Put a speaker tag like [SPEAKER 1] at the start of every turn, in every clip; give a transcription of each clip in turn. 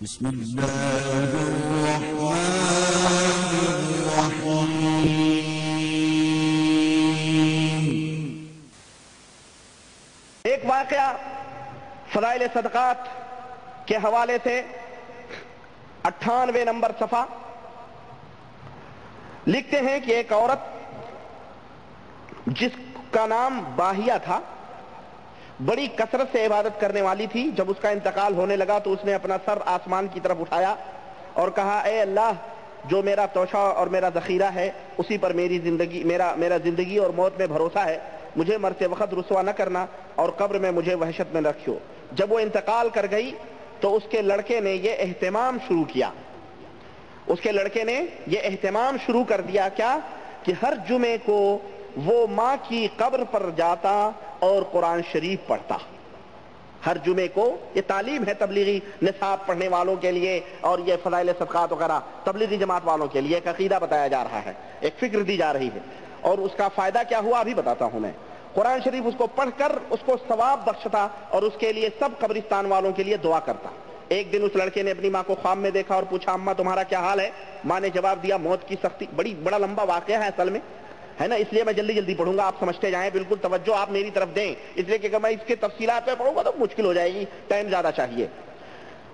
[SPEAKER 1] بسم اللہ الرحمن الرحیم۔
[SPEAKER 2] ایک واقعہ فضائل صدقات کے حوالے سے 98 نمبر صفحہ لکھتے ہیں کہ ایک عورت جس کا نام باہیہ تھا، بڑی کثرت سے عبادت کرنے والی تھی، جب اس کا انتقال ہونے لگا تو اس نے اپنا سر آسمان کی طرف اٹھایا اور کہا، اے اللہ، جو میرا توشہ اور میرا ذخیرہ ہے اسی پر میرا زندگی اور موت میں بھروسہ ہے، مجھے مرتے وقت رسوا نہ کرنا اور قبر میں مجھے وحشت میں رکھو۔ جب وہ انتقال کر گئی تو اس کے لڑکے نے یہ اہتمام شروع کر دیا کیا کہ ہر جمعے کو وہ ماں کی قبر پر جاتا اور قرآن شریف پڑھتا۔ ہر جمعے کو، یہ تعلیم ہے تبلیغی نصاب پڑھنے والوں کے لیے، اور یہ فضائل صدقات وغیرہ تبلیغی جماعت والوں کے لیے ایک عقیدہ بتایا جا رہا ہے، ایک فکر دی جا رہی ہے، اور اس کا فائدہ کیا ہوا ابھی بتاتا ہوں میں۔ قرآن شریف اس کو پڑھ کر اس کو ثواب بخشتا اور اس کے لیے سب قبرستان والوں کے لیے دعا کرتا۔ ایک دن اس لڑکے نے اپنی ماں کو خواب میں دیکھا اور پوچھا، اماں تمہارا کیا حال ہے؟ ماں نے جواب دیا، موت کی سختی۔ بڑا لمبا واقعہ ہے اصل میں، ہے نا، اس لیے میں جلدی جلدی پڑھوں گا، آپ سمجھتے جائیں، بالکل توجہ آپ میری طرف دیں، اس لیے کہ اگر میں اس کے تفصیلات پہ پڑھوں گا تو مشکل ہو جائے گی، ٹائم زیادہ چاہیے۔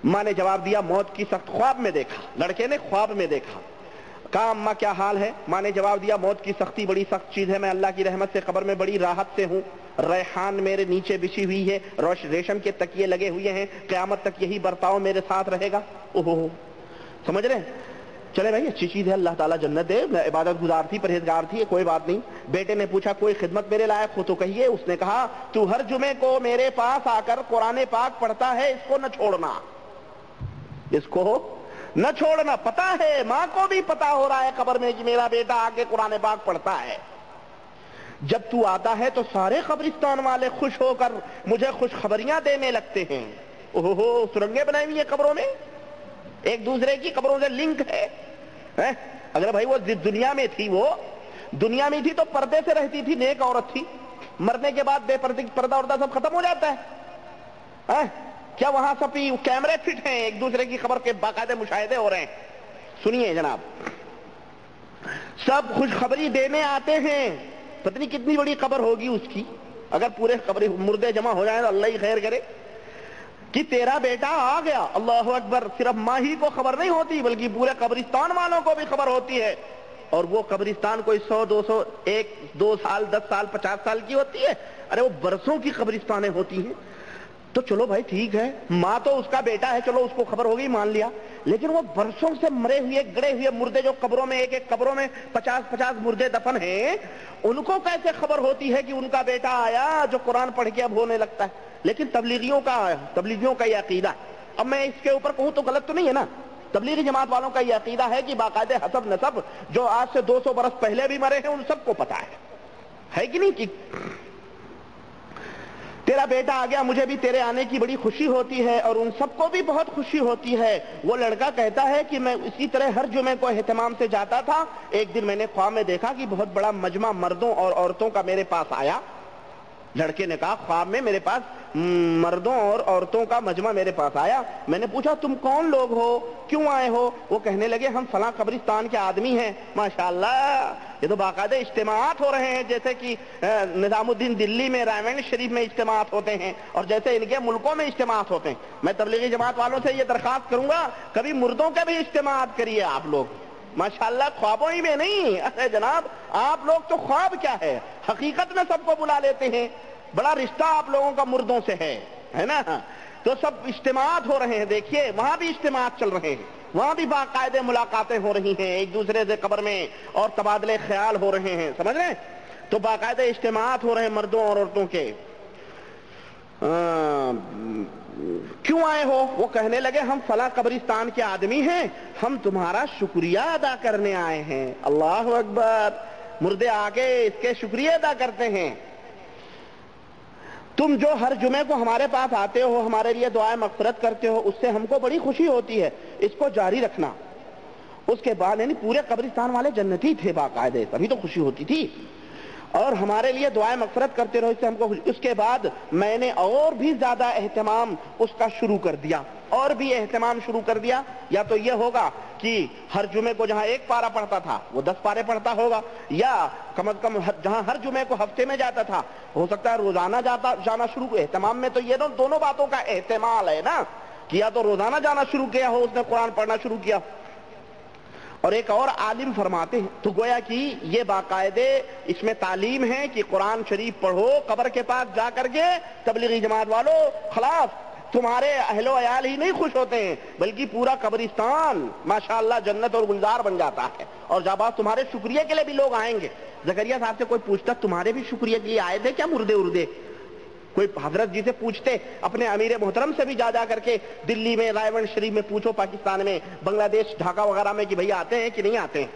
[SPEAKER 2] ماں نے جواب دیا، موت کی سخت، خواب میں دیکھا، لڑکے نے خواب میں دیکھا۔ کہا، اماں کیا حال ہے؟ ماں نے جواب دیا، موت کی سختی بڑی سخت چیز ہے، میں اللہ کی رحمت سے قبر میں بڑی راحت سے ہوں، ریحان میرے نیچے بچھی ہوئی ہے، ریشم کے تکیے لگے ہوئے ہیں، قیامت تک یہی برتاؤ میرے ساتھ رہے گا۔ اوہو، سمجھ رہے ہیں؟ چلے بھائی، اچھی چیز ہے، اللہ تعالیٰ جنت دے، عبادت گزار تھی، پرہیزگار تھی، کوئی بات نہیں۔ بیٹے نے پوچھا، کوئی خدمت میرے لائق ہو تو کہیے۔ اس نے کہا، تو ہر جمعے کو میرے پاس آ کر قرآن پاک پڑھتا ہے، اس کو نہ چھوڑنا، اس کو نہ چھوڑنا۔ پتا ہے، ماں کو بھی پتا ہو رہا ہے قبر میں کہ میرا بیٹا آ کے قرآن پاک پڑھتا ہے۔ جب تو آتا ہے تو سارے قبرستان والے خوش ہو کر مجھے خوشخبریاں دینے لگتے ہیں۔ اوہو، سرنگیں بنائی ہوئی ہیں قبروں میں، ایک دوسرے کی قبروں سے لنک ہے۔ اگر بھائی وہ دنیا میں تھی تو پردے سے رہتی تھی، نیک عورت تھی، مرنے کے بعد بے پردہ وردہ سب ختم ہو جاتا ہے۔ کیا وہاں سب کیمرے فٹ ہیں، ایک دوسرے کی خبر کے باقاعدہ مشاہدے ہو رہے ہیں؟ سنیے جناب، سب خوشخبری دینے آتے ہیں۔ پتہ نہیں کتنی بڑی قبر ہوگی اس کی، اگر پورے مردے جمع ہو جائیں تو اللہ ہی خیر کرے، کہ تیرا بیٹا آ گیا۔ اللہ اکبر! صرف ماں ہی کو خبر نہیں ہوتی بلکہ پورے قبرستان والوں کو بھی خبر ہوتی ہے، اور وہ قبرستان کوئی 100 200 1 2 سال 10 سال 50 سال کی ہوتی ہے، ارے وہ برسوں کی قبرستانیں ہوتی ہیں۔ تو چلو بھائی ٹھیک ہے، ماں تو اس کا بیٹا ہے، چلو اس کو خبر ہوگی، مان لیا، لیکن وہ برسوں سے مرے ہوئے گڑے ہوئے مردے جو قبروں میں، ایک قبروں میں 50 مردے دفن ہیں، ان کو کیسے خبر ہوتی ہے کہ ان کا بیٹا آیا جو قرآن پڑھ کے اب ہونے لگتا ہے؟ لیکن تبلیغیوں کا یہ عقیدہ ہے۔ اب میں اس کے اوپر کہوں تو غلط تو نہیں ہے نا؟ تبلیغی جماعت والوں کا یہ عقیدہ ہے کہ باقاعدہ حسب نسب جو آج سے 200 برس پہلے بھی مرے ہیں ان سب کو پتا ہے کہ نہیں، کہ تیرا بیٹا آ گیا، مجھے بھی تیرے آنے کی بڑی خوشی ہوتی ہے اور ان سب کو بھی بہت خوشی ہوتی ہے۔ وہ لڑکا کہتا ہے کہ میں اسی طرح ہر جمعے کو اہتمام سے جاتا تھا، ایک دن میں نے خواب میں دیکھا کہ بہت بڑا مجمع مردوں اور عورتوں کا میرے پاس آیا۔ لڑکے نے کہا، خواب میں میرے پاس مردوں اور عورتوں کا مجمع میرے پاس آیا، میں نے پوچھا تم کون لوگ ہو، کیوں آئے ہو؟ وہ کہنے لگے، ہم فلاں قبرستان کے آدمی ہیں۔ ماشاءاللہ، یہ تو باقاعدہ اجتماعات ہو رہے ہیں، جیسے کہ نظام الدین دلی میں رائمنڈ شریف میں اجتماعات ہوتے ہیں اور جیسے ان کے ملکوں میں اجتماعات ہوتے ہیں۔ میں تبلیغی جماعت والوں سے یہ درخواست کروں گا، کبھی مردوں کے بھی اجتماعات کریے آپ لوگ، ماشاءاللہ، خوابوں ہی میں نہیں۔ ارے جناب، آپ لوگ تو خواب کیا ہے، حقیقت میں سب کو بلا لیتے ہیں، بڑا رشتہ آپ لوگوں کا مردوں سے ہے نا؟ تو سب اجتماعات ہو رہے ہیں، دیکھیے وہاں بھی اجتماعات چل رہے ہیں، وہاں بھی باقاعدہ ملاقاتیں ہو رہی ہیں ایک دوسرے سے قبر میں، اور تبادلے خیال ہو رہے ہیں، سمجھ رہے ہیں؟ تو باقاعدہ اجتماعات ہو رہے ہیں مردوں اور عورتوں کے۔ کیوں آئے ہو؟ وہ کہنے لگے، ہم فلاں قبرستان کے آدمی ہیں، ہم تمہارا شکریہ ادا کرنے آئے ہیں۔ اللہ اکبر! مردے آگے اس کے شکریہ ادا کرتے ہیں۔ تم جو ہر جمعے کو ہمارے پاس آتے ہو، ہمارے لیے دعائیں مغفرت کرتے ہو، اس سے ہم کو بڑی خوشی ہوتی ہے، اس کو جاری رکھنا۔ اس کے بعد یعنی پورے قبرستان والے جنتی تھے باقاعدہ، تبھی تو خوشی ہوتی تھی، اور ہمارے لیے دعائیں مغفرت کرتے رہو، اس سے ہم کو خوشی۔ اس کے بعد میں نے اور بھی زیادہ اہتمام اس کا شروع کر دیا، اور بھی اہتمام شروع کر دیا، یا تو یہ ہوگا کہ ہر جمعے کو جہاں ایک پارہ پڑھتا تھا وہ 10 پارے پڑھتا ہوگا، یا کم از کم جہاں ہر جمعے کو ہفتے میں جاتا تھا ہو سکتا ہے روزانہ جانا شروع. اہتمام میں تو یہ دونوں باتوں کا احتمال ہے نا، کہ یا تو روزانہ جانا شروع کیا ہو اس نے، قرآن پڑھنا شروع کیا. اور ایک اور عالم فرماتے ہیں، تو گویا کہ یہ باقاعدے اس میں تعلیم ہے کہ قرآن شریف پڑھو قبر کے پاس جا کر کے. تبلیغی جماعت والو خلاف، تمہارے اہل و عیال ہی نہیں خوش ہوتے ہیں بلکہ پورا قبرستان ماشاءاللہ جنت اور گلزار بن جاتا ہے. اور جب آپ تمہارے شکریہ کے لیے بھی لوگ آئیں گے. زکریا صاحب سے کوئی پوچھتا تمہارے بھی شکریہ کے لیے آئے تھے کیا مردے اردے؟ کوئی حضرت جی سے پوچھتے، اپنے امیر محترم سے بھی جا کر کے دلی میں رائے گنج شریف میں پوچھو، پاکستان میں بنگلہ دیش ڈھاکہ وغیرہ میں کہ بھئی آتے ہیں کہ نہیں آتے ہیں،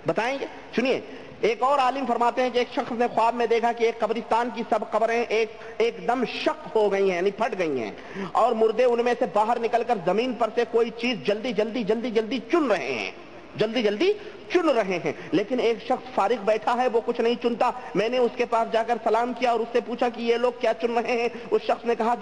[SPEAKER 2] بتائیں گے. سنیے ایک اور عالم فرماتے ہیں کہ ایک شخص نے خواب میں دیکھا کہ ایک قبرستان کی سب قبریں ایک دم شق ہو گئی ہیں، یعنی پھٹ گئی ہیں، اور مردے ان میں سے باہر نکل کر زمین پر سے کوئی چیز جلدی چن رہے ہیں. لیکن ایک شخص فارغ بیٹھا ہے، وہ کچھ نہیں چنتا. میں نے اس کے پاس جا کر سلام کیا اور اس سے پوچھا کہ یہ لوگ کیا چن رہے ہیں؟ اس شخص نے کہا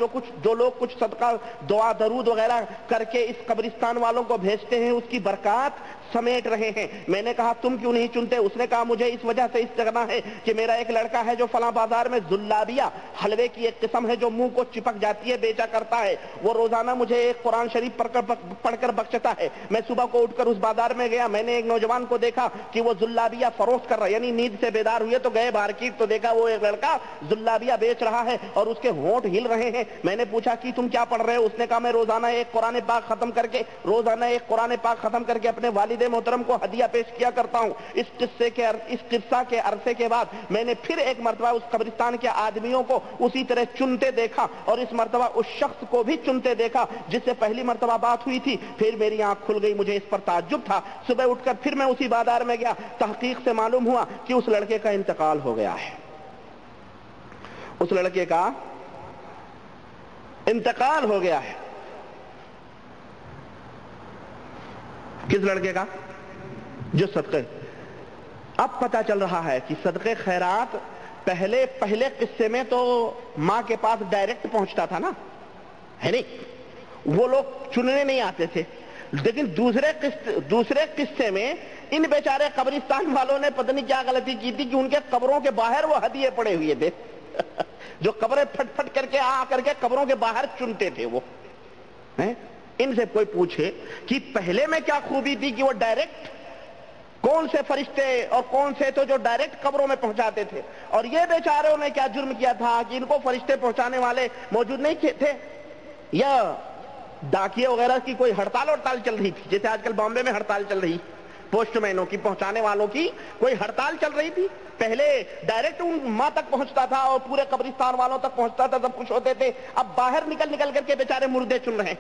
[SPEAKER 2] جو لوگ کچھ صدقہ دعا درود وغیرہ کر کے اس قبرستان والوں کو بھیجتے ہیں اس کی برکات سمیٹ رہے ہیں. میں نے کہا تم کیوں نہیں چنتے؟ اس نے کہا مجھے اس وجہ سے استغنا ہے کہ میرا ایک لڑکا ہے جو فلاں بازار میں زلابیہ حلوے کی ایک قسم ہے جو منہ کو چپک جاتی ہے بیچا کرتا ہے. وہ روزانہ مجھے ایک قرآن شریف پڑھ کر بخشتا ہے. میں صبح کو اٹھ کر اس بازار میں گیا، میں نے ایک نوجوان کو دیکھا کہ وہ زلابیہ فروخت کر رہا ہے، یعنی نیند سے بیدار ہوئے تو گئے مارکیٹ تو دیکھا وہ ایک لڑکا زلابیہ بیچ رہا ہے اور اس کے ہونٹ ہل رہے ہیں. میں نے پوچھا کہ تم کیا پڑھ رہے ہو؟ اس نے کہا میں روزانہ ایک قرآن پاک ختم کر کے اپنے والد محترم کو ہدیہ پیش کیا کرتا ہوں. اس قصہ کے عرصے کے بعد میں نے پھر ایک مرتبہ اس قبرستان کے آدمیوں کو اسی طرح چنتے دیکھا اور اس مرتبہ اس شخص کو بھی چنتے دیکھا جس سے پہلی مرتبہ بات ہوئی تھی. پھر میری آنکھ کھل گئی، مجھے اس پر تعجب تھا. صبح اٹھ کر پھر میں اسی بازار میں گیا، تحقیق سے معلوم ہوا کہ اس لڑکے کا انتقال ہو گیا ہے. اس لڑکے کا انتقال ہو گیا ہے. کس لڑکے کا؟ جو صدقے. اب پتہ چل رہا ہے کہ صدقے خیرات پہلے قصے میں تو ماں کے پاس ڈائریکٹ پہنچتا تھا نا، ہے نہیں؟ وہ لوگ چننے نہیں آتے تھے. لیکن دوسرے قصے میں ان بیچارے قبرستان والوں نے پتہ نہیں کیا غلطی کی تھی کہ ان کے قبروں کے باہر وہ ہدیے پڑے ہوئے تھے جو قبریں پھٹ کر کے آ کر کے قبروں کے باہر چنتے تھے. وہ ان سے کوئی پوچھے کہ پہلے میں کیا خوبی تھی کہ وہ ڈائریکٹ، کون سے فرشتے اور کون سے تو جو ڈائریکٹ قبروں میں پہنچاتے تھے، اور یہ بیچاروں نے کیا جرم کیا تھا کہ ان کو فرشتے پہنچانے والے موجود نہیں تھے، یا ڈاکیے وغیرہ کی کوئی ہڑتال چل رہی تھی، جیسے آج کل بامبے میں ہڑتال چل رہی، پوسٹ مینوں کی، پہنچانے والوں کی کوئی ہڑتال چل رہی تھی. پہلے ڈائریکٹ ان ماں تک پہنچتا تھا اور پورے قبرستان والوں تک پہنچتا تھا، سب کچھ ہوتے تھے. اب باہر نکل کر کے بیچارے مردے چن رہے ہیں.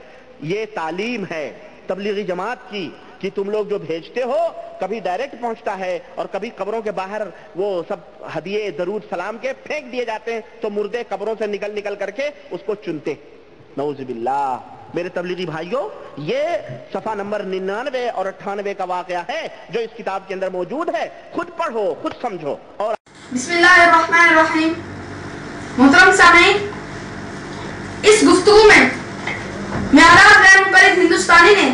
[SPEAKER 2] یہ تعلیم ہے تبلیغی جماعت کی کہ تم لوگ جو بھیجتے ہو کبھی ڈائریکٹ پہنچتا ہے اور کبھی قبروں کے باہر وہ سب ہدیے درود سلام کے پھینک دیے جاتے ہیں تو مردے قبروں سے نکل کر کے اس کو چنتے. نعوذ باللہ. میرے تبلیغی بھائیوں، یہ صفحہ نمبر 99 اور 98 کا واقعہ ہے جو اس کتاب کے اندر موجود ہے. خود پڑھو، خود سمجھو. اور
[SPEAKER 3] بسم اللہ الرحمن الرحیم. محترم سامعین، اس گفتگو میں معراج غیر منقرض ہندوستانی نے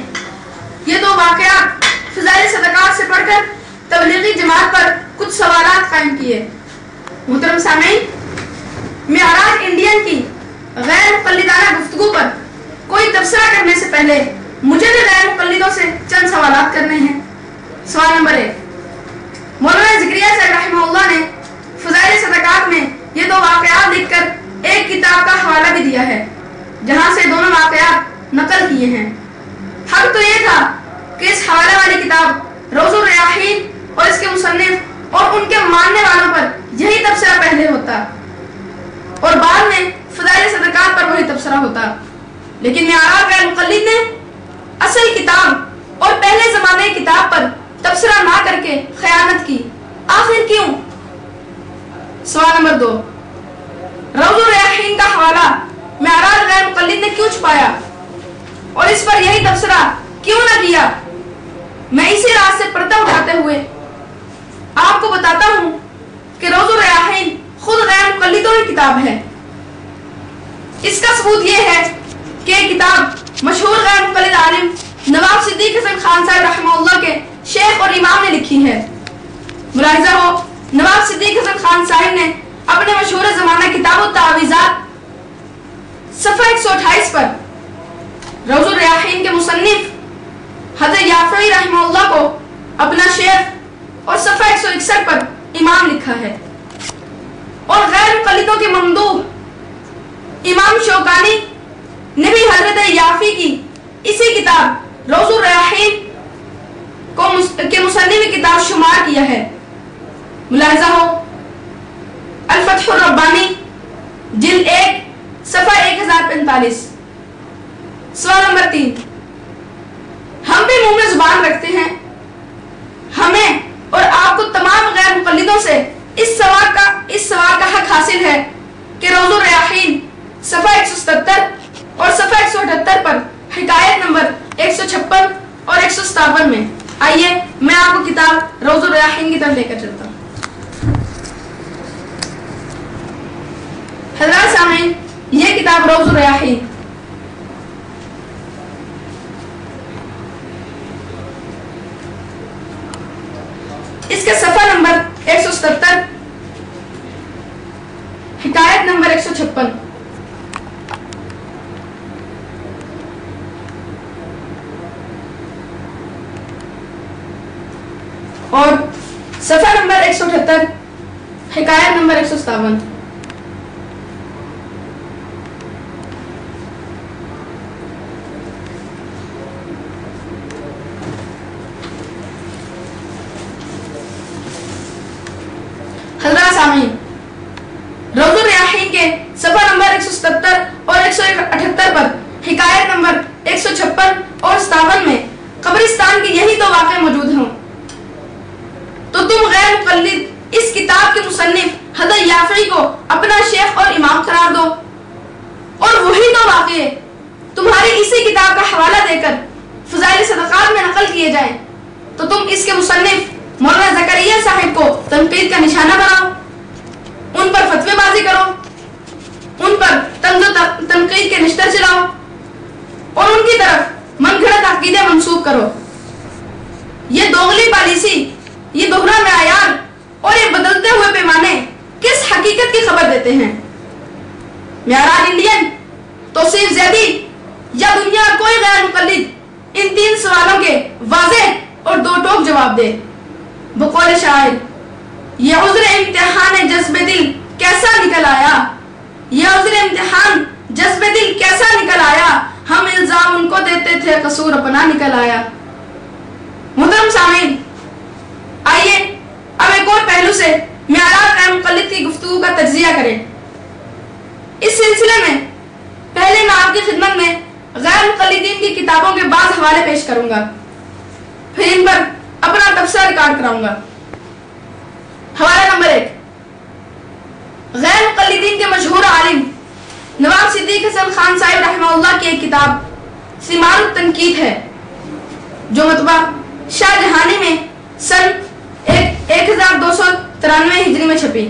[SPEAKER 3] یہ دو واقعات فضائل صدقات سے پڑھ کر تبلیغی جماعت پر کچھ سوالات قائم کیے. محترم سامعین، معراج انڈین کی غیر مقلدانہ گفتگو پر کوئی تبصرہ کرنے سے پہلے مجھے بھی غیر مقلدوں سے چند سوالات کرنے ہیں. سوال نمبر 1، مولانا زکریا صاحب رحمہ اللہ نے فضائل صدقات میں یہ دو واقعات لکھ کر ایک کتاب کا حوالہ بھی دیا ہے جہاں سے دونوں واقعات نقل کیے ہیں. حق تو یہ تھا کہ اس حوالہ والی کتاب روض الریاحین اور اس کے مصنف اور ان کے ماننے والوں پر یہی تبصرہ پہلے ہوتا اور بعد میں فضائل صدقات پر وہی تبصرہ ہوتا. لیکن معراج غیر مقلد نے اصل کتاب اور پہلے زمانے کی کتاب پر تبصرہ نہ کر کے خیانت کی. آخر کیوں؟ سوال نمبر 2، روض الریاحین کا حوالہ معراج غیر مقلد نے کیوں چھپایا اور اس پر یہی تبصرہ کیوں نہ کیا؟ میں اسی راز سے پردہ اٹھاتے ہوئے آپ کو بتاتا ہوں کہ روض الریاحین خود غیر مقلدوں کی کتاب ہے. اس کا ثبوت یہ ہے کہ یہ کتاب مشہور غیر مقلد عالم نواب صدیق حسن خان صاحب رحمہ اللہ کے شیخ اور امام نے لکھی ہے۔ ملاحظہ ہو، نواب صدیق حسن خان صاحب نے اپنے مشہور زمانہ کتاب التعویذات صفحہ 128 پر روض الریاحین کے مصنف حضرت یافعی رحمہ اللہ کو اپنا شیخ اور صفحہ 161 پر امام لکھا ہے۔ اور غیر مقلدوں کے ممدوح امام شوکانی نے بھی حضرت یافعی کی اسی کتاب روض الریاحین کے مصنف کتاب شمار کیا ہے۔ ملاحظہ ہو، الفتح الربانی جلد 1 صفحہ 1045۔ سوال نمبر 3، ہم بھی منہ میں زبان رکھتے ہیں، ہمیں اور آپ کو تمام غیر مقلدوں سے اس سوال کا حق حاصل ہے کہ روض الریاحین صفحہ 177 اور صفحہ 178 پر حکایت نمبر 156 اور 157 میں، آئیے میں آپ کو کتاب روض الریاحین کی طرف لے کر چلتا ہوں۔ حضرات سامعین، یہ کتاب روض الریاحین اس کے صفحہ نمبر 177 حکایت نمبر 156 اور صفحہ نمبر 178 حکایت نمبر 157۔ حضرات سامعین، روض الریاحین کے صفحہ نمبر 177 اور 178 پر حکایت نمبر 156 اور 57 میں قبرستان کے یہی دو واقعے موجود ہوں تو تم غیر مقلد اس کتاب کے مصنف حضرت یافعی کو اپنا شیخ اور امام قرار دو، اور وہی دو واقعے تمہاری اسی کتاب کا حوالہ دے کر فضائل صدقات میں نقل کیے جائیں تو تم اس کے مصنف مولانا زکریا صاحب کو تنقید کا نشانہ بناؤ، ان پر فتوی بازی کرو، ان پر تنقید کے نشتر چلاؤ اور ان کی طرف من گھڑت عقیدے منسوب کرو۔ یہ دوغلی پالیسی، یہ دوہرا معیار اور یہ بدلتے ہوئے پیمانے کس حقیقت کی خبر دیتے ہیں؟ معیار انڈین، توصیف زیدی یا دنیا کوئی غیر مقلد ان تین سوالوں کے واضح اور دو ٹوک جواب دے۔ بقول شاعر، یہ عذر امتحان جذب دل کیسا نکل آیا، یہ عذر امتحان جذب دل کیسا نکل آیا، ہم الزام ان کو دیتے تھے قصور اپنا نکل آیا۔ محترم سامعین، آئیے اب ایک اور پہلو سے معیار غیر مقلد کی گفتگو کا تجزیہ کریں۔ اس سلسلے میں پہلے میں آپ کی خدمت میں غیر مقلدین کی کتابوں کے بعض حوالے پیش کروں گا، پھر ان پر اپنا تبصرہ ریکارڈ کراؤں گا۔ حوالہ نمبر 1، غیر مقلدین کے مشہور عالم نواب صدیق حسن خان صاحب رحمہ اللہ کی ایک کتاب ثمار التنقید ہے، جو مطبع شاہ جہانی میں سن 1293 ہجری میں چھپی۔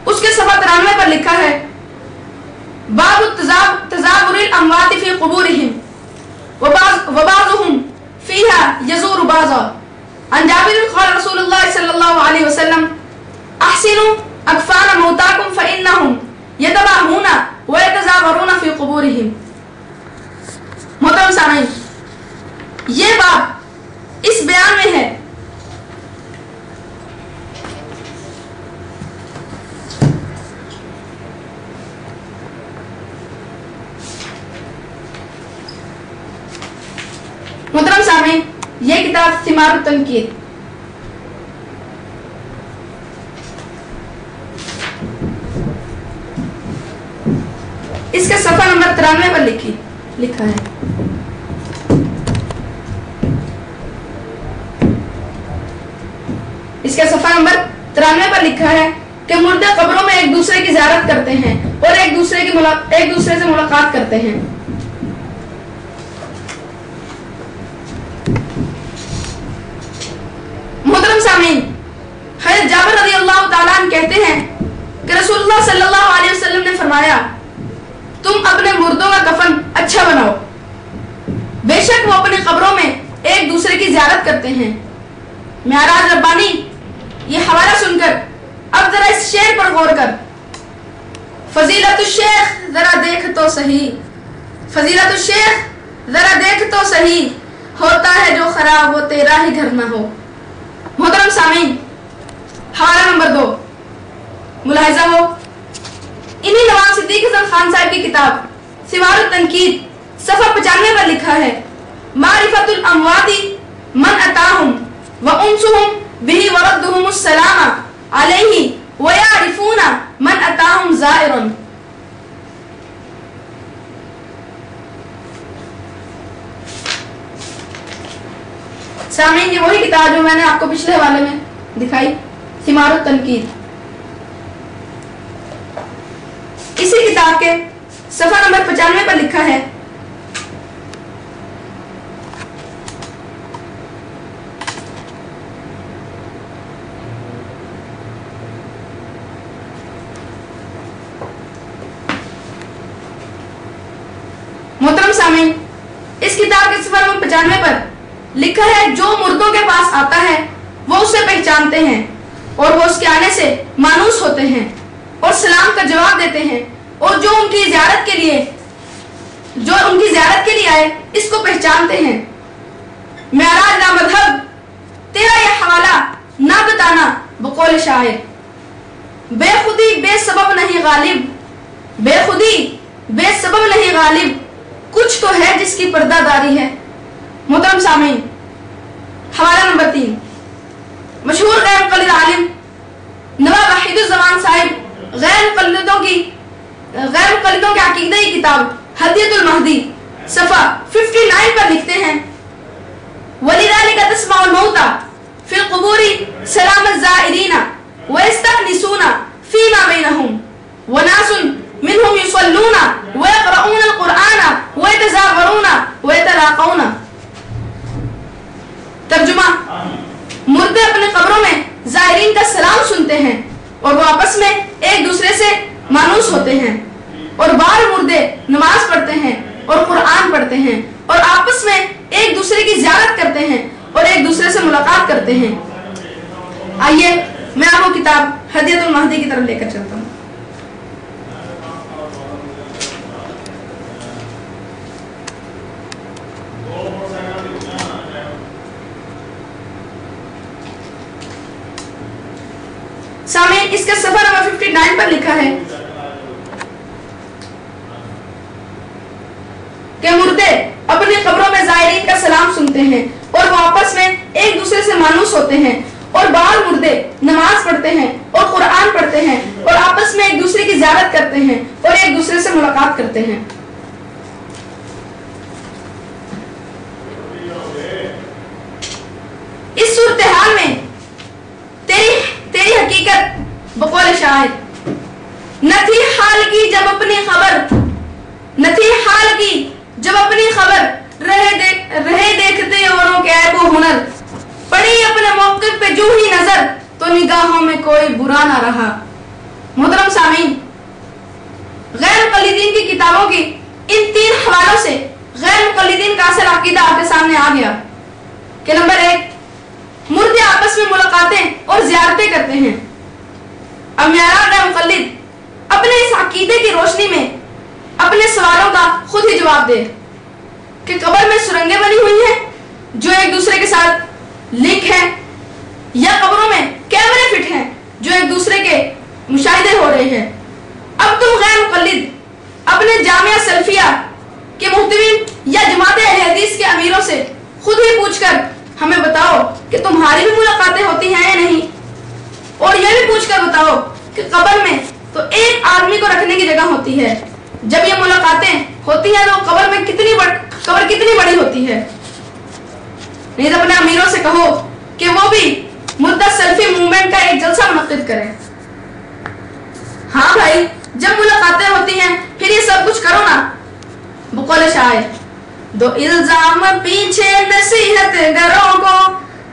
[SPEAKER 3] اس کے صفحہ 93 پر لکھا ہے، باب تزاور الاموات فی قبورہم وبعضهم فيها يزور بعضا عن جابر قال رسول الله صلى الله عليه وسلم احسنوا اكفان موتاكم فانهم يتباهون ويتزاورون في قبورهم۔ محترم سامعین، یہ بات اس بیان میں ہے محترم سامعین، یہ کتاب ثمار التنقید اس کے صفحہ نمبر 93 پر لکھا ہے۔ اس کے صفحہ نمبر 93 پر لکھا ہے کہ مردے قبروں میں ایک دوسرے کی زیارت کرتے ہیں اور ایک دوسرے سے ملاقات کرتے ہیں۔ محترم سامعین، حضرت جابر رضی اللہ تعالیٰ عنہ کہتے ہیں کہ رسول اللہ صلی اللہ علیہ وسلم نے فرمایا، تم اپنے مردوں کا کفن اچھا بناؤ. بیشک وہ اپنی قبروں میں ایک دوسرے کی زیارت کرتے ہیں. معراج ربانی یہ حوالہ سن کر اب ذرا اس شعر پر غور کر. فضیلت الشیخ ذرا دیکھ تو صحیح, فضیلت الشیخ ذرا دیکھ تو صحیح, ہوتا ہے جو خراب وہ تیرا ہی گھر نہ ہو. محترم سامعین, حوالہ نمبر 2 ملاحظہ ہو. انہی نواب صدیق حسن خان صاحب کی کتاب ثمار التنقید صفحہ 95 پر لکھا ہے, معرفت الاموات من اتاہم وانسہم بہ وردہم السلام علیہ ویعرفون من اتاہم زائرا. سامعین, یہ وہی کتاب جو میں نے آپ کو پچھلے حوالے میں دکھائی, ثمار التنقید. اسی کتاب کے صفحہ نمبر 95 پر لکھا ہے, محترم سامعین, اس کتاب کے صفحہ نمبر 95 پر لکھا ہے, جو مردوں کے پاس آتا ہے وہ اسے پہچانتے ہیں اور وہ اس کے آنے سے مانوس ہوتے ہیں اور سلام کا جواب دیتے ہیں, اور جو ان کی زیارت کے لیے آئے اس کو پہچانتے ہیں. معراج لا مذہب تیرا یہ حوالہ نہ بتانا بقول شاعر, بے خودی بے سبب نہیں غالب, بے خودی بے سبب نہیں غالب, کچھ تو ہے جس کی پردہ داری ہے. محترم سامعین, حوالہ نمبر 3 مشہور غیر مقلد عالم نواب وحید الزمان صاحب غیر مقلدوں کے عقیدہ کی کتاب ہدیۃ المہدی صفحہ 59 پر لکھتے ہیں, وَلِذَلِكَ تَسْمَعُ الْمَوْتَى فِي الْقُبُورِ سَلَامَ الزَّائِرِينَ وَيَسْتَأْنِسُونَ فِي مَا بَيْنَهُمْ وَنَاسٌ مِنْهُمْ يُصَلُّونَ وَيَقْرَؤُونَ الْقُرْآنَ وَيَتَزَاوَرُونَ وَيَتَلَاقَوْنَ. ترجمہ, مردے اپنے قبروں میں زائرین کا سلام سنتے ہیں اور وہ آپس میں ایک دوسرے سے مانوس ہوتے ہیں, اور بعض مردے نماز پڑھتے ہیں اور قرآن پڑھتے ہیں اور آپس میں ایک دوسرے کی زیارت کرتے ہیں اور ایک دوسرے سے ملاقات کرتے ہیں. آئیے میں آپ کو کتاب ہدیۃ المہدی کی طرف لے کر چلتا ہوں. سامعین, اس کے صفحہ نمبر 59 پر لکھا ہے کہ مردے اپنی قبروں میں زائرین کا سلام سنتے ہیں اور وہ آپس میں ایک دوسرے سے مانوس ہوتے ہیں, اور بعض مردے نماز پڑھتے ہیں اور قرآن پڑھتے ہیں اور آپس میں ایک دوسرے کی زیارت کرتے ہیں اور ایک دوسرے سے ملاقات کرتے ہیں. اس صورتحال میں تیری حقیقت بقول شاعر, نہ تھی حال کی جب اپنی خبر, نہ تھی حال کی جب اپنی خبر, رہے دیکھتے اوروں کے عیب و ہنر, پڑی اپنے موقف پہ جو ہی نظر تو نگاہوں میں کوئی برا نہ رہا. محترم سامعین, غیر مقلدین کی کتابوں کی ان 3 حوالوں سے غیر مقلدین کا اصل عقیدہ آپ کے سامنے آ گیا کہ نمبر 1, مردے آپس میں ملاقاتیں اور زیارتیں کرتے ہیں. اب معراج غیر مقلد اپنے اس عقیدے کی روشنی میں اپنے سوالوں کا خود ہی جواب دے کہ قبر میں سرنگیں بنی ہوئی ہیں جو ایک دوسرے کے ساتھ لنک ہیں, یا قبروں میں کیمرے فٹ ہیں جو ایک دوسرے کے مشاہدے ہو رہے ہیں. اب تم غیر مقلد اپنے جامعہ سلفیہ کے محتوین یا جماعت اہل حدیث کے امیروں سے خود ہی پوچھ کر ہمیں بتاؤ کہ تمہاری بھی ملاقاتیں ہوتی ہیں یا نہیں, اور یہ بھی پوچھ کر بتاؤ کہ قبر میں تو ایک آدمی کو رکھنے کی جگہ ہوتی ہے, جب یہ ملاقاتیں ہوتی ہیں تو قبر میں کتنی بڑی ہوتی ہے. نہیں تو اپنے امیروں سے کہو کہ وہ بھی مدت سلفی موومنٹ کا ایک جلسہ منعقد کریں. ہاں بھائی, جب ملاقاتیں ہوتی ہیں پھر یہ سب کچھ کرو نا. بقول شاعر, دو الزام پیچھے نصیحت گروں کو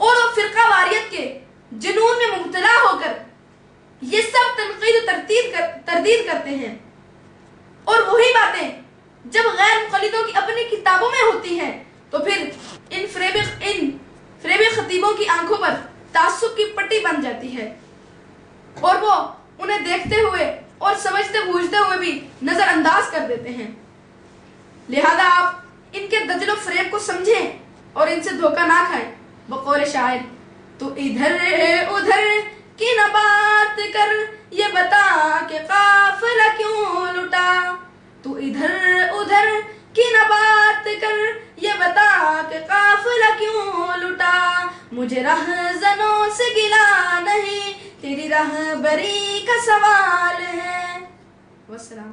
[SPEAKER 3] اور وہ فرقہ واریت کے جنون میں مبتلا ہو کر یہ سب تنقید و تردید کرتے ہیں، اور وہی باتیں جب غیر مقلدوں کی اپنی کتابوں میں ہوتی ہیں تو پھر ان فریب خطیبوں کی آنکھوں پر تعصب کی پٹی بن جاتی ہے، اور وہ انہیں دیکھتے ہوئے اور سمجھتے بوجھتے ہوئے بھی نظر انداز کر دیتے ہیں۔ لہذا آپ ان کے دجل و فریب کو سمجھیں اور ان سے دھوکہ نہ کھائیں۔ بقول شاعر، تو ادھر ادھر کی نہ بات کر، یہ بتا کہ قافلہ کیوں لٹا۔ تو ادھر ادھر کی نہ بات کر، یہ بتا کہ قافلہ کیوں لٹا۔ مجھے رہزنوں سے گلہ نہیں، تیری رہبری کا سوال ہے۔ والسلام۔